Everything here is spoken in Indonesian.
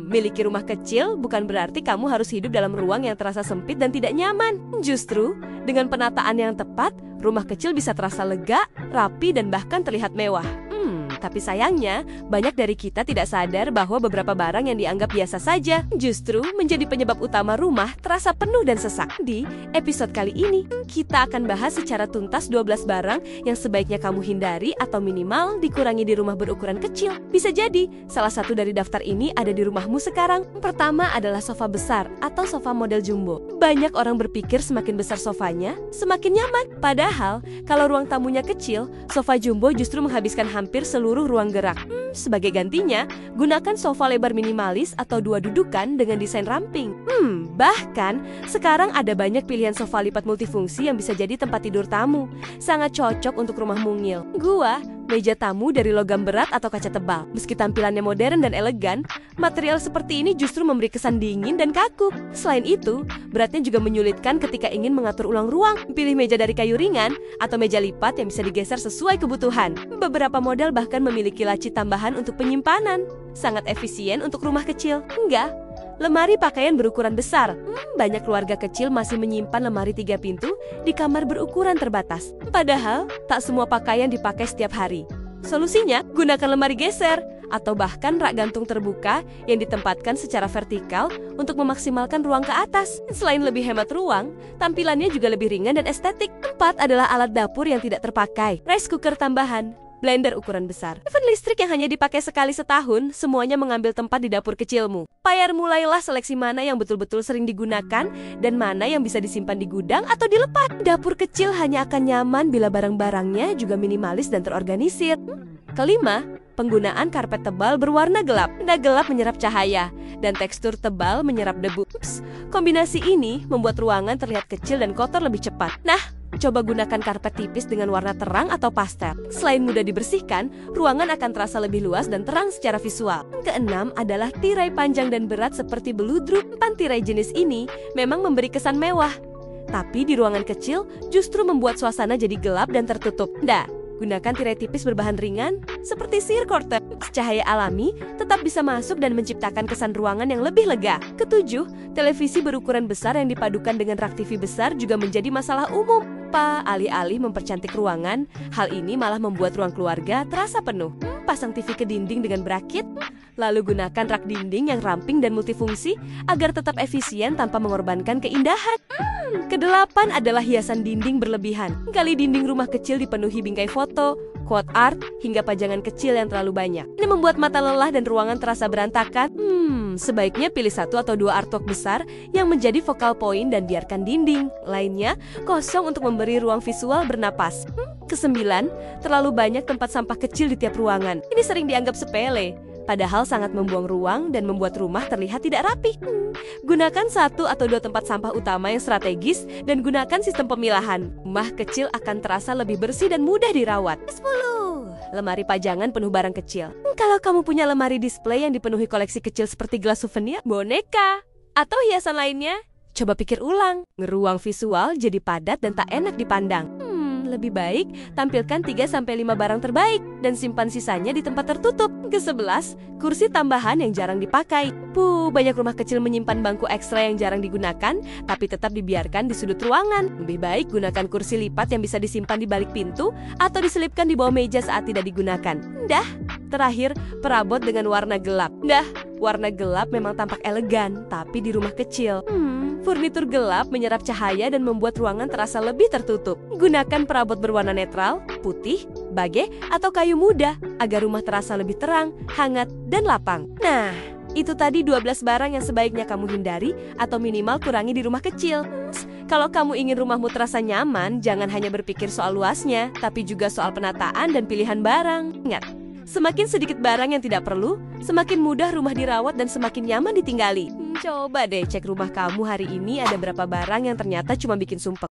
Miliki rumah kecil bukan berarti kamu harus hidup dalam ruang yang terasa sempit dan tidak nyaman. Justru, dengan penataan yang tepat, rumah kecil bisa terasa lega, rapi, dan bahkan terlihat mewah. Tapi sayangnya, banyak dari kita tidak sadar bahwa beberapa barang yang dianggap biasa saja justru menjadi penyebab utama rumah terasa penuh dan sesak. Di episode kali ini, kita akan bahas secara tuntas 12 barang yang sebaiknya kamu hindari atau minimal dikurangi di rumah berukuran kecil. Bisa jadi, salah satu dari daftar ini ada di rumahmu sekarang. Pertama adalah sofa besar atau sofa model jumbo. Banyak orang berpikir semakin besar sofanya, semakin nyaman. Padahal, kalau ruang tamunya kecil, sofa jumbo justru menghabiskan hampir seluruh ruang gerak. Sebagai gantinya, gunakan sofa lebar minimalis atau dua dudukan dengan desain ramping. Bahkan, sekarang ada banyak pilihan sofa lipat multifungsi yang bisa jadi tempat tidur tamu. Sangat cocok untuk rumah mungil. Meja tamu dari logam berat atau kaca tebal. Meski tampilannya modern dan elegan, material seperti ini justru memberi kesan dingin dan kaku. Selain itu, beratnya juga menyulitkan ketika ingin mengatur ulang ruang. Pilih meja dari kayu ringan atau meja lipat yang bisa digeser sesuai kebutuhan. Beberapa model bahkan memiliki laci tambahan untuk penyimpanan. Sangat efisien untuk rumah kecil. Lemari pakaian berukuran besar. Banyak keluarga kecil masih menyimpan lemari 3 pintu di kamar berukuran terbatas. Padahal, tak semua pakaian dipakai setiap hari. Solusinya, gunakan lemari geser atau bahkan rak gantung terbuka yang ditempatkan secara vertikal untuk memaksimalkan ruang ke atas. Selain lebih hemat ruang, tampilannya juga lebih ringan dan estetik. 4 adalah alat dapur yang tidak terpakai. Rice cooker tambahan. Blender ukuran besar. Oven listrik yang hanya dipakai sekali setahun, semuanya mengambil tempat di dapur kecilmu. Mulailah seleksi mana yang betul-betul sering digunakan dan mana yang bisa disimpan di gudang atau dilepas. Dapur kecil hanya akan nyaman bila barang-barangnya juga minimalis dan terorganisir. Kelima, penggunaan karpet tebal berwarna gelap. Benda gelap menyerap cahaya dan tekstur tebal menyerap debu. Kombinasi ini membuat ruangan terlihat kecil dan kotor lebih cepat. Coba gunakan karpet tipis dengan warna terang atau pastel. Selain mudah dibersihkan, ruangan akan terasa lebih luas dan terang secara visual. Keenam adalah tirai panjang dan berat seperti beludru. Tirai jenis ini memang memberi kesan mewah, tapi di ruangan kecil justru membuat suasana jadi gelap dan tertutup. Gunakan tirai tipis berbahan ringan seperti sheer curtain. Cahaya alami tetap bisa masuk dan menciptakan kesan ruangan yang lebih lega. Ketujuh, televisi berukuran besar yang dipadukan dengan rak TV besar juga menjadi masalah umum. Alih-alih mempercantik ruangan, hal ini malah membuat ruang keluarga terasa penuh. Pasang TV ke dinding dengan berakit, lalu gunakan rak dinding yang ramping dan multifungsi agar tetap efisien tanpa mengorbankan keindahan. Kedelapan adalah hiasan dinding berlebihan. Gali dinding rumah kecil dipenuhi bingkai foto, quote art, hingga pajangan kecil yang terlalu banyak. Ini membuat mata lelah dan ruangan terasa berantakan. Sebaiknya pilih 1 atau 2 artwork besar yang menjadi focal point dan biarkan dinding lainnya kosong untuk memberi ruang visual bernapas. Kesembilan, terlalu banyak tempat sampah kecil di tiap ruangan. Ini sering dianggap sepele, padahal sangat membuang ruang dan membuat rumah terlihat tidak rapi. Gunakan 1 atau 2 tempat sampah utama yang strategis dan gunakan sistem pemilahan. Rumah kecil akan terasa lebih bersih dan mudah dirawat. 10. Lemari pajangan penuh barang kecil. Kalau kamu punya lemari display yang dipenuhi koleksi kecil seperti gelas souvenir, boneka, atau hiasan lainnya, coba pikir ulang. Ruang visual jadi padat dan tak enak dipandang. Lebih baik tampilkan 3-5 barang terbaik dan simpan sisanya di tempat tertutup. Ke-11, kursi tambahan yang jarang dipakai. Banyak rumah kecil menyimpan bangku ekstra yang jarang digunakan, tapi tetap dibiarkan di sudut ruangan. Lebih baik gunakan kursi lipat yang bisa disimpan di balik pintu atau diselipkan di bawah meja saat tidak digunakan. Terakhir, perabot dengan warna gelap. Warna gelap memang tampak elegan, tapi di rumah kecil, furnitur gelap menyerap cahaya dan membuat ruangan terasa lebih tertutup. Gunakan perabot berwarna netral, putih, bage, atau kayu muda agar rumah terasa lebih terang, hangat, dan lapang. Itu tadi 12 barang yang sebaiknya kamu hindari atau minimal kurangi di rumah kecil. Kalau kamu ingin rumahmu terasa nyaman, jangan hanya berpikir soal luasnya, tapi juga soal penataan dan pilihan barang. Ingat, semakin sedikit barang yang tidak perlu, semakin mudah rumah dirawat dan semakin nyaman ditinggali. Coba deh cek rumah kamu hari ini ada berapa barang yang ternyata cuma bikin sumpek.